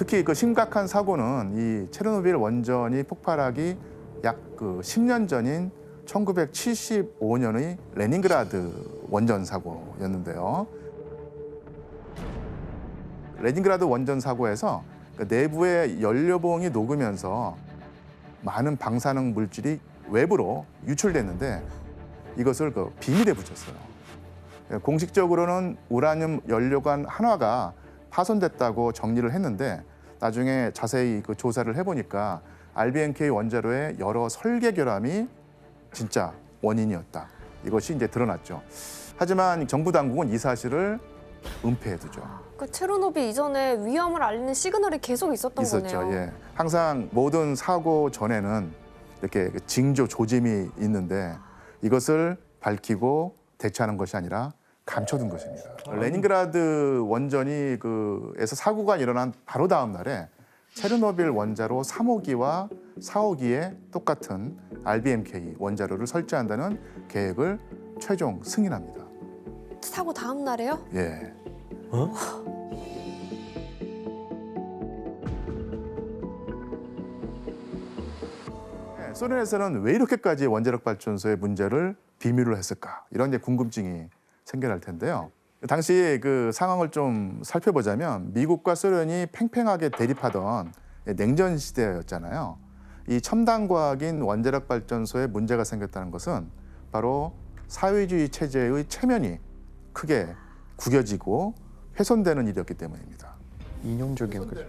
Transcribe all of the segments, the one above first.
특히 그 심각한 사고는 이 체르노빌 원전이 폭발하기 약 10년 전인 1975년의 레닌그라드 원전 사고였는데요. 레닌그라드 원전 사고에서 그 내부의 연료봉이 녹으면서 많은 방사능 물질이 외부로 유출됐는데 이것을 비밀에 붙였어요. 공식적으로는 우라늄 연료관 한화가 파손됐다고 정리를 했는데 나중에 자세히 그 조사를 해보니까 RBMK 원자로의 여러 설계 결함이 진짜 원인이었다. 이것이 이제 드러났죠. 하지만 정부 당국은 이 사실을 은폐해두죠. 그 체르노빌 이전에 위험을 알리는 시그널이 계속 있었던 있었죠. 거네요. 예. 항상 모든 사고 전에는 이렇게 징조 조짐이 있는데 이것을 밝히고 대처하는 것이 아니라 감춰둔 것입니다. 레닌그라드 원전이 에서 사고가 일어난 바로 다음 날에 체르노빌 원자로 3호기와 4호기에 똑같은 RBMK 원자로를 설치한다는 계획을 최종 승인합니다. 사고 다음 날에요? 예. 소련에서는 왜 이렇게까지 원자력 발전소의 문제를 비밀로 했을까? 이런 이제 궁금증이 생겨날 텐데요. 당시 그 상황을 좀 살펴보자면 미국과 소련이 팽팽하게 대립하던 냉전 시대였잖아요. 이 첨단 과학인 원자력 발전소에 문제가 생겼다는 것은 바로 사회주의 체제의 체면이 크게 구겨지고 훼손되는 일이었기 때문입니다. 이념적인 거죠.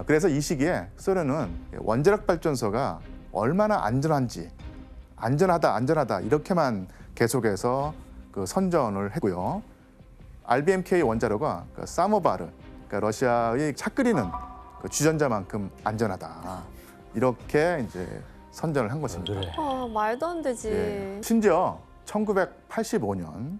그래서 이 시기에 소련은 원자력 발전소가 얼마나 안전한지 안전하다 이렇게만 계속해서 그 선전을 했고요. RBMK 원자로가 사모바르, 그러니까 러시아의 차 끓이는 그 주전자만큼 안전하다 이렇게 이제 선전을 한 것입니다. 말도 안 되지. 예. 심지어 1985년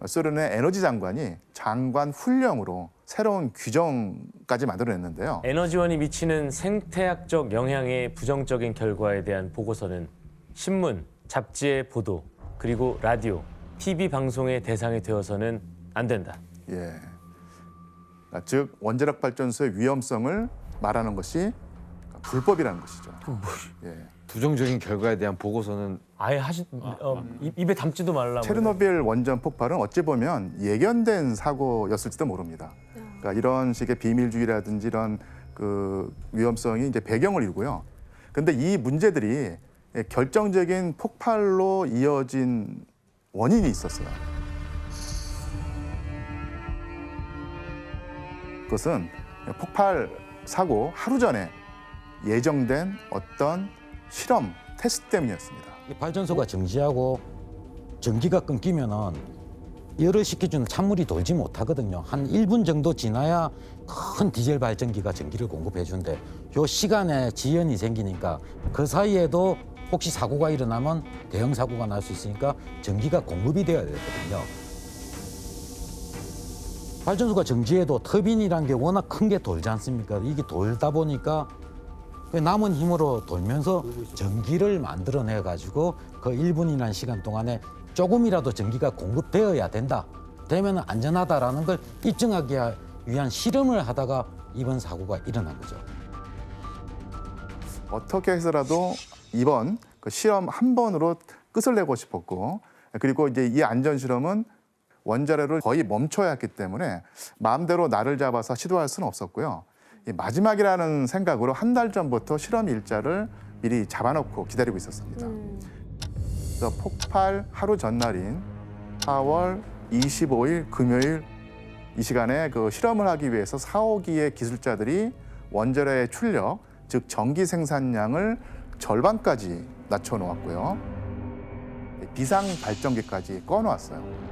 소련의 에너지 장관이 장관 훈령으로 새로운 규정까지 만들어냈는데요. 에너지원이 미치는 생태학적 영향의 부정적인 결과에 대한 보고서는 신문, 잡지의 보도, 그리고 라디오, TV 방송의 대상이 되어서는 안 된다. 예. 즉 원자력 발전소의 위험성을 말하는 것이 불법이라는 것이죠. 예. 부정적인 결과에 대한 보고서는 아예 입에 담지도 말라. 체르노빌 원전 폭발은 어찌 보면 예견된 사고였을지도 모릅니다. 그러니까 이런 식의 비밀주의라든지 이런 그 위험성이 이제 배경을 이루고요. 그런데 이 문제들이 결정적인 폭발로 이어진 원인이 있었어요. 그것은 폭발 사고 하루 전에 예정된 어떤 실험 테스트 때문이었습니다. 발전소가 정지하고 전기가 끊기면은 열을 식혀주는 찬물이 돌지 못하거든요. 한 1분 정도 지나야 큰 디젤 발전기가 전기를 공급해 주는데 요 시간에 지연이 생기니까 그 사이에도 혹시 사고가 일어나면 대형 사고가 날 수 있으니까 전기가 공급이 되어야 되거든요. 발전소가 정지해도 터빈이란 게 워낙 큰 게 돌지 않습니까? 이게 돌다 보니까 남은 힘으로 돌면서 전기를 만들어내 가지고 그 1분이라는 시간 동안에 조금이라도 전기가 공급되어야 된다. 되면 안전하다라는 걸 입증하기 위한 실험을 하다가 이번 사고가 일어난 거죠. 어떻게 해서라도 이번 그 실험 한 번으로 끝을 내고 싶었고, 그리고 이제 이 안전 실험은 원자로를 거의 멈춰야 했기 때문에 마음대로 날을 잡아서 시도할 수는 없었고요. 마지막이라는 생각으로 한 달 전부터 실험 일자를 미리 잡아놓고 기다리고 있었습니다. 그래서 폭발 하루 전날인 4월 25일 금요일 이 시간에 그 실험을 하기 위해서 4호기의 기술자들이 원자로의 출력, 즉 전기 생산량을 절반까지 낮춰놓았고요. 비상 발전기까지 꺼놓았어요.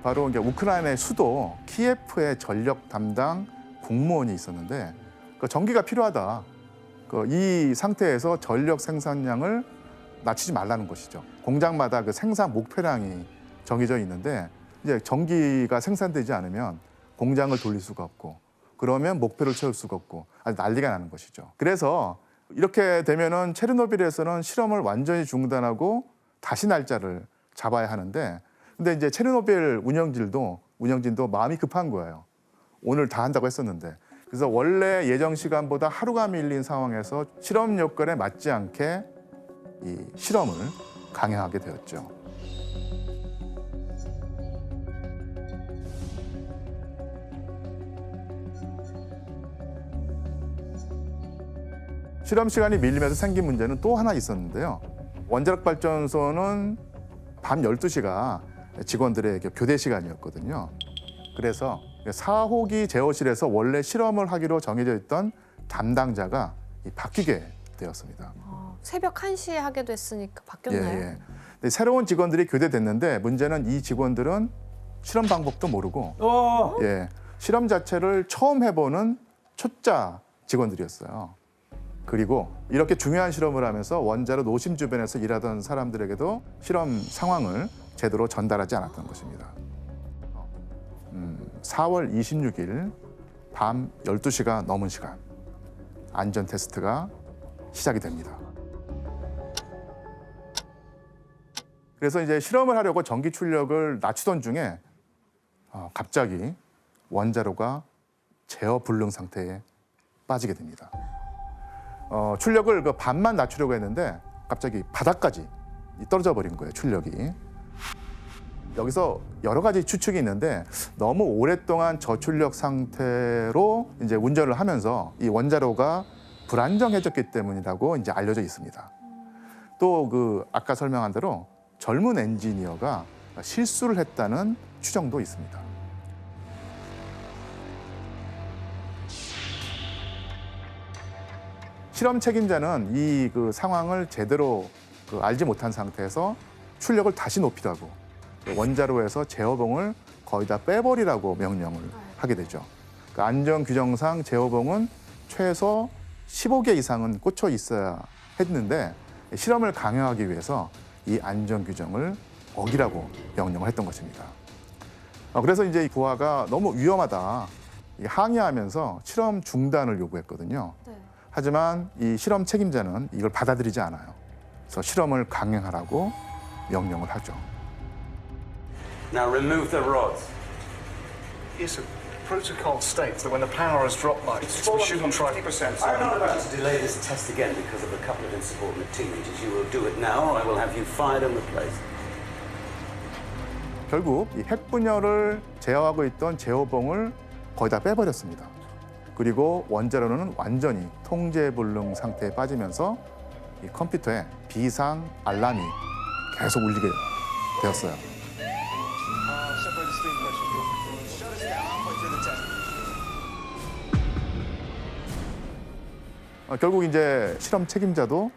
바로 이제 우크라이나의 수도 키예프의 전력 담당 공무원이 있었는데 그 전기가 필요하다. 이 상태에서 전력 생산량을 낮추지 말라는 것이죠. 공장마다 그 생산 목표량이 정해져 있는데 이제 전기가 생산되지 않으면 공장을 돌릴 수가 없고 그러면 목표를 채울 수가 없고 아주 난리가 나는 것이죠. 그래서 이렇게 되면은 체르노빌에서는 실험을 완전히 중단하고 다시 날짜를 잡아야 하는데 근데 이제 체르노빌 운영진도 운영진도 마음이 급한 거예요. 오늘 다 한다고 했었는데. 그래서 원래 예정 시간보다 하루가 밀린 상황에서 실험 요건에 맞지 않게 이 실험을 강행하게 되었죠. 실험 시간이 밀리면서 생긴 문제는 또 하나 있었는데요. 원자력 발전소는 밤 12시가 직원들의 교대 시간이었거든요. 그래서 4호기 제어실에서 원래 실험을 하기로 정해져 있던 담당자가 바뀌게 되었습니다. 새벽 1시에 하게 됐으니까 바뀌었나요? 예. 근데 새로운 직원들이 교대됐는데 문제는 이 직원들은 실험 방법도 모르고 예, 실험 자체를 처음 해보는 초짜 직원들이었어요. 그리고 이렇게 중요한 실험을 하면서 원자로 노심 주변에서 일하던 사람들에게도 실험 상황을 제대로 전달하지 않았던 것입니다. 4월 26일 밤 12시가 넘은 시간 안전 테스트가 시작이 됩니다. 그래서 이제 실험을 하려고 전기 출력을 낮추던 중에 갑자기 원자로가 제어 불능 상태에 빠지게 됩니다. 출력을 반만 낮추려고 했는데 갑자기 바닥까지 떨어져 버린 거예요, 출력이. 여기서 여러 가지 추측이 있는데 너무 오랫동안 저출력 상태로 이제 운전을 하면서 이 원자로가 불안정해졌기 때문이라고 이제 알려져 있습니다. 또 아까 설명한 대로 젊은 엔지니어가 실수를 했다는 추정도 있습니다. 실험 책임자는 이 상황을 제대로 알지 못한 상태에서 출력을 다시 높이라고 원자로에서 제어봉을 거의 다 빼버리라고 명령을 하게 되죠. 안전 규정상 제어봉은 최소 15개 이상은 꽂혀 있어야 했는데 실험을 강행하기 위해서 이 안전 규정을 어기라고 명령을 했던 것입니다. 그래서 이제 부하가 너무 위험하다 항의하면서 실험 중단을 요구했거든요. 네. 하지만 이 실험 책임자는 이걸 받아들이지 않아요. 그래서 실험을 강행하라고 명령을 하죠. Now remove the rods. Yes, sir. Protocol states that when the power has dropped like this, we shouldn't try. 50%. I'm not about to delay this test again because of a couple of insubordinate teenagers. You will do it now, or I will have you fired and replaced. 결국 이 핵분열을 제어하고 있던 제어봉을 거의 다 빼버렸습니다. 그리고 원자로는 완전히 통제불능 상태에 빠지면서 이 컴퓨터에 비상 알람이 계속 울리게 되었어요. 결국 이제 실험 책임자도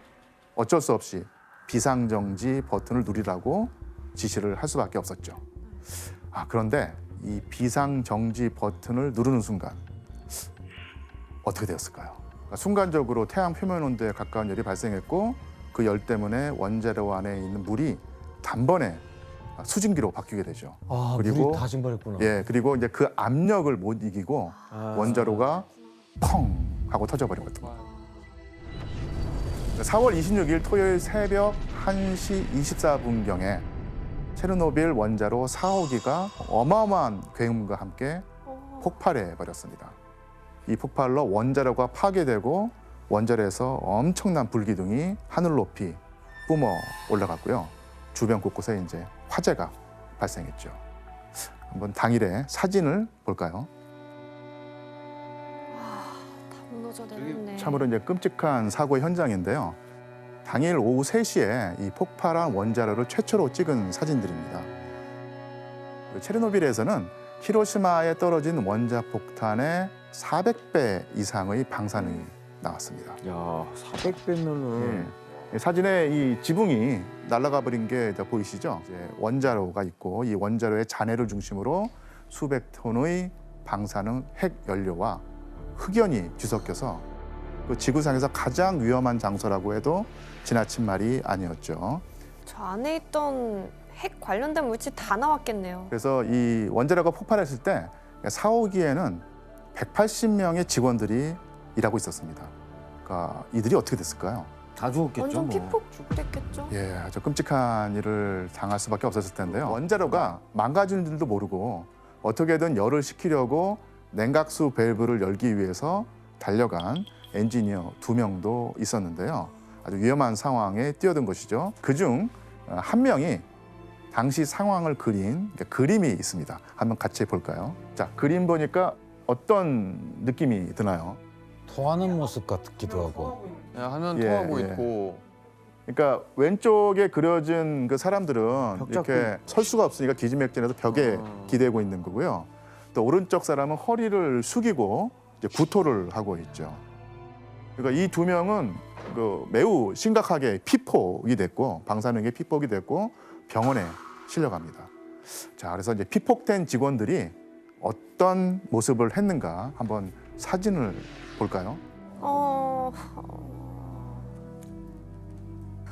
어쩔 수 없이 비상정지 버튼을 누리라고 지시를 할 수밖에 없었죠. 그런데 이 비상정지 버튼을 누르는 순간 어떻게 되었을까요? 순간적으로 태양 표면 온도에 가까운 열이 발생했고 그 열 때문에 원자로 안에 있는 물이 단번에 수증기로 바뀌게 되죠. 물이 다 증발했구나. 예, 그리고 이제 그 압력을 못 이기고 원자로가 펑 하고 터져버린 거죠. 4월 26일 토요일 새벽 1시 24분경에 체르노빌 원자로 4호기가 어마어마한 굉음과 함께 폭발해 버렸습니다. 이 폭발로 원자로가 파괴되고 원자로에서 엄청난 불기둥이 하늘 높이 뿜어 올라갔고요. 주변 곳곳에 이제 화재가 발생했죠. 한번 당일의 사진을 볼까요? 다 무너져 내렸네. 참으로 이제 끔찍한 사고 현장인데요. 당일 오후 3시에 이 폭발한 원자로를 최초로 찍은 사진들입니다. 체르노빌에서는 히로시마에 떨어진 원자폭탄의 400배 이상의 방사능이 나왔습니다. 야, 400배면은 사진에 이 지붕이 날아가 버린 게 보이시죠? 이제 원자로가 있고 이 원자로의 잔해를 중심으로 수백 톤의 방사능 핵 연료와 흑연이 뒤섞여서 그 지구상에서 가장 위험한 장소라고 해도 지나친 말이 아니었죠. 저 안에 있던 핵 관련된 물질 다 나왔겠네요. 그래서 이 원자로가 폭발했을 때 4호기에는 180명의 직원들이 일하고 있었습니다. 그러니까 이들이 어떻게 됐을까요? 다 죽었겠죠. 완전 뭐. 피폭됐겠죠. 예, 아주 끔찍한 일을 당할 수밖에 없었을 텐데요. 원자로가 망가진 줄도 모르고 어떻게든 열을 식히려고 냉각수 밸브를 열기 위해서 달려간 엔지니어 2명도 있었는데요. 아주 위험한 상황에 뛰어든 것이죠. 그중 한 명이 당시 상황을 그린 그림이 있습니다. 한번 같이 볼까요? 자, 그림 보니까 어떤 느낌이 드나요? 토하는 모습 같기도 하고. 하면 예, 토하고 예. 있고. 그러니까 왼쪽에 그려진 그 사람들은 벽 이렇게 설 수가 없으니까 기지맥진해서 벽에 기대고 있는 거고요. 또 오른쪽 사람은 허리를 숙이고 이제 구토를 하고 있죠. 그러니까 이 2명은 그 매우 심각하게 피폭이 됐고 방사능에 피폭이 됐고 병원에 실려갑니다. 자, 그래서 이제 피폭된 직원들이 어떤 모습을 했는가 한번 사진을 볼까요?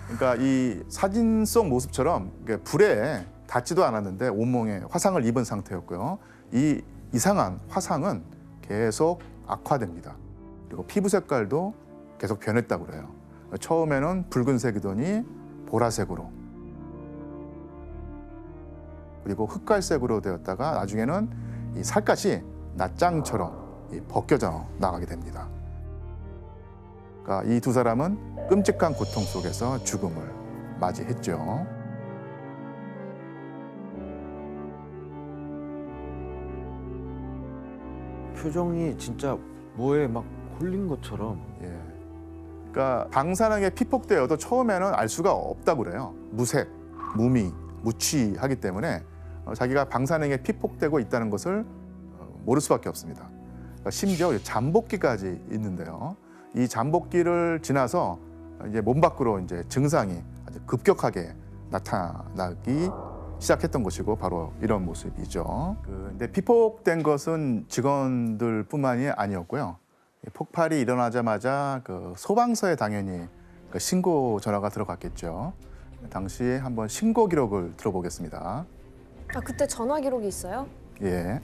그러니까 이 사진 속 모습처럼 불에 닿지도 않았는데 온몸에 화상을 입은 상태였고요. 이 이상한 화상은 계속 악화됩니다. 그리고 피부 색깔도 계속 변했다고 그래요. 처음에는 붉은색이더니 보라색으로, 그리고 흑갈색으로 되었다가 나중에는 이 살갗이 낫장처럼 벗겨져 나가게 됩니다. 그러니까 이 2 사람은 끔찍한 고통 속에서 죽음을 맞이했죠. 표정이 진짜 뭐에 막 홀린 것처럼. 예. 그러니까 방사능에 피폭되어도 처음에는 알 수가 없다고 그래요. 무색, 무미, 무취하기 때문에 자기가 방사능에 피폭되고 있다는 것을 모를 수밖에 없습니다. 그러니까 심지어 잠복기까지 있는데요. 이 잠복기를 지나서 이제 몸 밖으로 이제 증상이 아주 급격하게 나타나기 시작했던 것이고 바로 이런 모습이죠. 근데 피폭된 것은 직원들뿐만이 아니었고요. 폭발이 일어나자마자 그 소방서에 당연히 그 신고 전화가 들어갔겠죠. 당시에 한번 신고 기록을 들어보겠습니다. 아, 그때 전화 기록이 있어요? 예.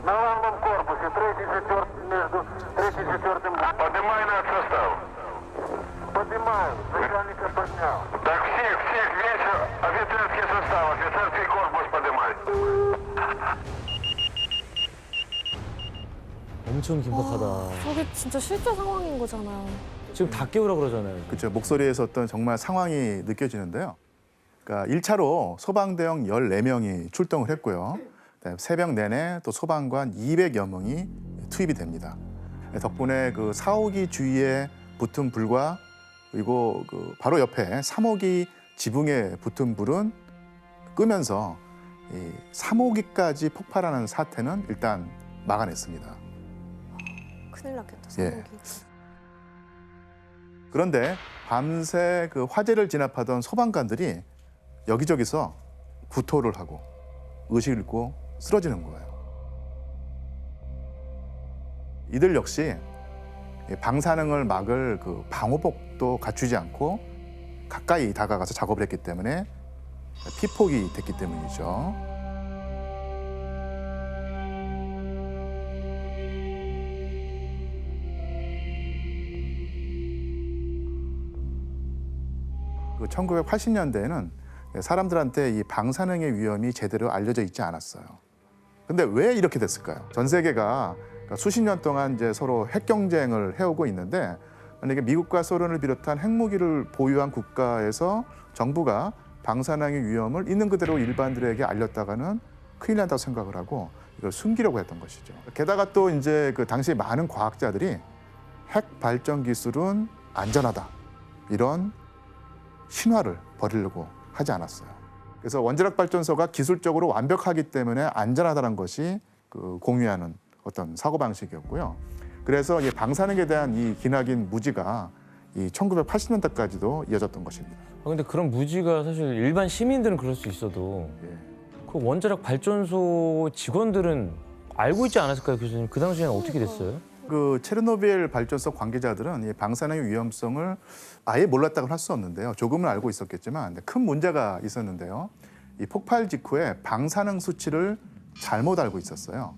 На левом корпусе, третий, четвертый, между третьим и четвертым. Поднимай над состав. Поднимаю, начальника поднял. Так всех, весь офицерский состав, офицерский корпус поднимай. 엄청 긴박하다. 저게 진짜 실제 상황인 거잖아요. 지금 다 깨우라 그러잖아요. 그렇죠. 목소리에서 어떤 정말 상황이 느껴지는데요. 그러니까 1차로 소방대원 14명이 출동을 했고요. 새벽 내내 또 소방관 200여 명이 투입이 됩니다. 덕분에 그 4호기 주위에 붙은 불과 그리고 그 바로 옆에 3호기 지붕에 붙은 불은 끄면서 이 3호기까지 폭발하는 사태는 일단 막아냈습니다. 큰일 났겠다, 예. 상황이. 그런데 밤새 그 화재를 진압하던 소방관들이 여기저기서 구토를 하고 의식을 잃고 쓰러지는 거예요. 이들 역시 방사능을 막을 그 방호복도 갖추지 않고 가까이 다가가서 작업을 했기 때문에 피폭이 됐기 때문이죠. 그 1980년대에는 사람들한테 이 방사능의 위험이 제대로 알려져 있지 않았어요. 근데 왜 이렇게 됐을까요? 전 세계가 수십 년 동안 이제 서로 핵 경쟁을 해오고 있는데 만약에 미국과 소련을 비롯한 핵무기를 보유한 국가에서 정부가 방사능의 위험을 있는 그대로 일반들에게 알렸다가는 큰일 난다고 생각을 하고 이걸 숨기려고 했던 것이죠. 게다가 또 이제 그 당시 많은 과학자들이 핵 발전 기술은 안전하다 이런 신화를 벌이려고 하지 않았어요. 그래서 원자력 발전소가 기술적으로 완벽하기 때문에 안전하다는 것이 그 공유하는 어떤 사고 방식이었고요. 그래서 이 방사능에 대한 이 기나긴 무지가 이 1980년대까지도 이어졌던 것입니다. 근데 그런 무지가 사실 일반 시민들은 그럴 수 있어도 예. 그 원자력 발전소 직원들은 알고 있지 않았을까요, 교수님? 그 당시에는 어떻게 됐어요? 그 체르노빌 발전소 관계자들은 이 방사능의 위험성을 아예 몰랐다고 할 수 없는데요. 조금은 알고 있었겠지만 큰 문제가 있었는데요. 이 폭발 직후에 방사능 수치를 잘못 알고 있었어요.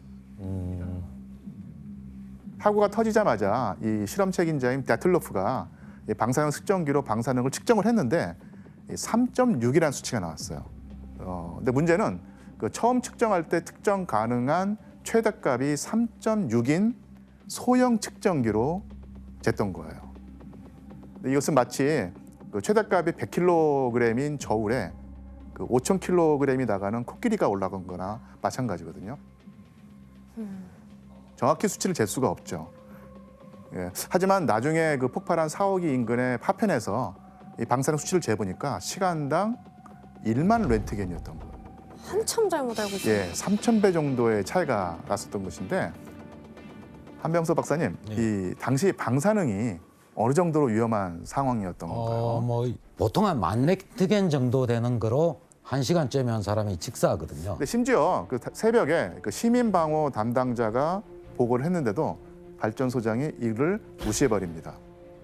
사고가 터지자마자 이 실험 책임자인 데틀로프가 이 방사능 측정기로 방사능을 측정을 했는데 3.6이라는 수치가 나왔어요. 근데 문제는 그 처음 측정할 때 특정 가능한 최대값이 3.6인 소형 측정기로 쟀던 거예요. 근데 이것은 마치 그 최대값이 100kg인 저울에 그 5,000kg이 나가는 코끼리가 올라간 거나 마찬가지거든요. 정확히 수치를 잴 수가 없죠. 예. 하지만 나중에 그 폭발한 사오기 인근의 파편에서 이 방사능 수치를 재보니까 시간당 1만 렌트겐이었던 거예요. 한참 잘못 알고 있어요. 예, 3,000배 정도의 차이가 났었던 것인데 한병서 박사님, 이 당시 방사능이 어느 정도로 위험한 상황이었던 건가요? 뭐 보통 한 10,000렌트겐 정도 되는 거로 1시간 쬐면 사람이 직사하거든요. 근데 심지어 그 새벽에 그 시민 방호 담당자가 보고를 했는데도 발전소장이 이를 무시해버립니다.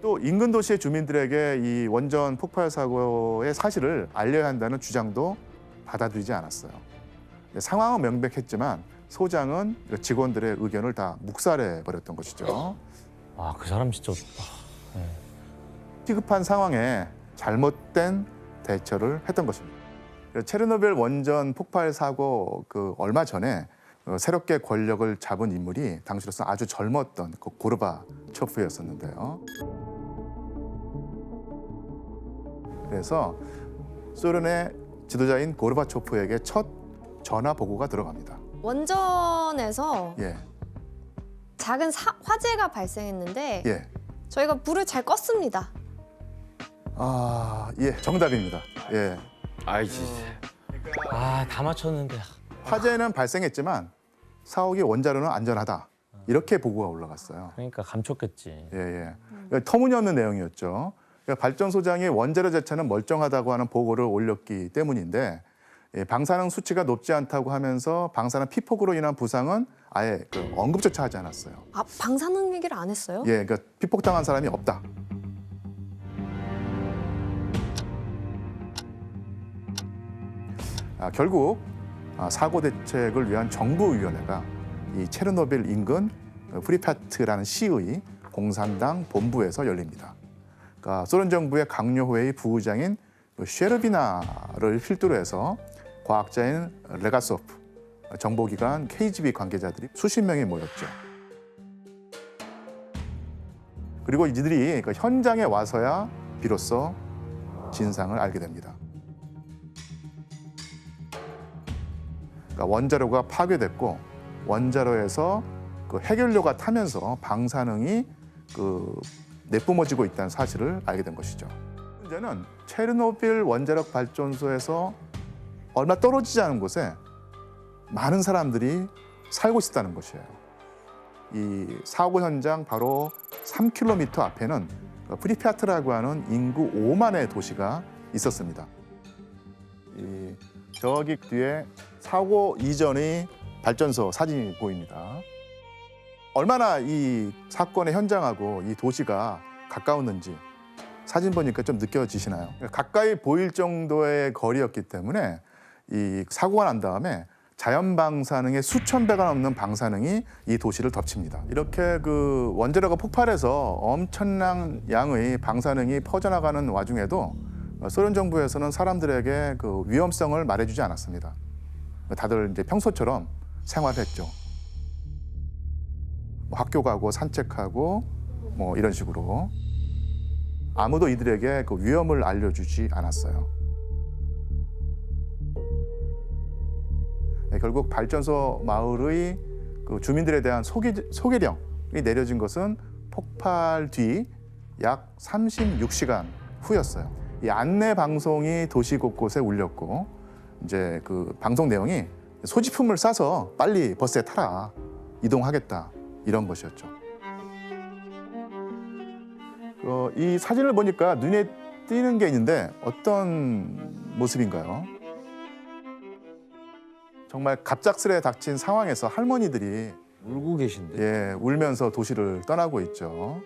또 인근 도시의 주민들에게 이 원전 폭발 사고의 사실을 알려야 한다는 주장도 받아들이지 않았어요. 상황은 명백했지만 소장은 직원들의 의견을 다 묵살해 버렸던 것이죠. 아, 그 사람 진짜 시급한 상황에 잘못된 대처를 했던 것입니다. 체르노빌 원전 폭발 사고 그 얼마 전에 새롭게 권력을 잡은 인물이 당시로서 아주 젊었던 그 고르바초프였었는데요. 그래서 소련의 지도자인 고르바초프에게 첫 전화 보고가 들어갑니다. 원전에서 예, 작은 화재가 발생했는데 예. 저희가 불을 잘 껐습니다. 아, 예, 정답입니다. 예. 아이지. 아, 다 맞췄는데. 화재는 발생했지만 사옥이 원자로는 안전하다. 이렇게 보고가 올라갔어요. 그러니까 감췄겠지. 예, 예. 터무니없는 내용이었죠. 그러니까 발전소장이 원자로 자체는 멀쩡하다고 하는 보고를 올렸기 때문인데 예, 방사능 수치가 높지 않다고 하면서 방사능 피폭으로 인한 부상은 아예 그 언급조차 하지 않았어요. 아, 방사능 얘기를 안 했어요? 예, 그러니까 피폭당한 사람이 없다. 결국 사고 대책을 위한 정부위원회가 이 체르노빌 인근 프리파트라는 시의 공산당 본부에서 열립니다. 그러니까 소련 정부의 강요회의 부의장인 쉐르비나를 필두로 해서 과학자인 레가소프, 정보기관 KGB 관계자들이 수십 명이 모였죠. 그리고 이들이 그 현장에 와서야 비로소 진상을 알게 됩니다. 그러니까 원자로가 파괴됐고 원자로에서 그 해결료가 타면서 방사능이 그 내뿜어지고 있다는 사실을 알게 된 것이죠. 문제는 체르노빌 원자력 발전소에서 얼마 떨어지지 않은 곳에 많은 사람들이 살고 있었다는 것이에요. 이 사고 현장 바로 3km 앞에는 프리파트라고 하는 인구 5만의 도시가 있었습니다. 저기 뒤에 사고 이전의 발전소 사진이 보입니다. 얼마나 이 사건의 현장하고 이 도시가 가까웠는지 사진 보니까 좀 느껴지시나요? 가까이 보일 정도의 거리였기 때문에 이 사고가 난 다음에 자연 방사능의 수천 배가 넘는 방사능이 이 도시를 덮칩니다. 이렇게 그 원자로가 폭발해서 엄청난 양의 방사능이 퍼져나가는 와중에도 소련 정부에서는 사람들에게 그 위험성을 말해주지 않았습니다. 다들 이제 평소처럼 생활했죠. 뭐 학교 가고 산책하고 뭐 이런 식으로 아무도 이들에게 그 위험을 알려주지 않았어요. 결국 발전소 마을의 그 주민들에 대한 소개령이 내려진 것은 폭발 뒤 약 36시간 후였어요. 이 안내 방송이 도시 곳곳에 울렸고 이제 그 방송 내용이 소지품을 싸서 빨리 버스에 타라, 이동하겠다 이런 것이었죠. 이 사진을 보니까 눈에 띄는 게 있는데 어떤 모습인가요? 정말 갑작스레 닥친 상황에서 할머니들이 울고 계신데. 예, 울면서 도시를 떠나고 있죠.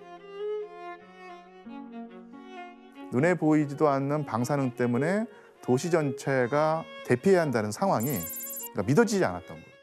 눈에 보이지도 않는 방사능 때문에 도시 전체가 대피해야 한다는 상황이 그러니까 믿어지지 않았던 거예요.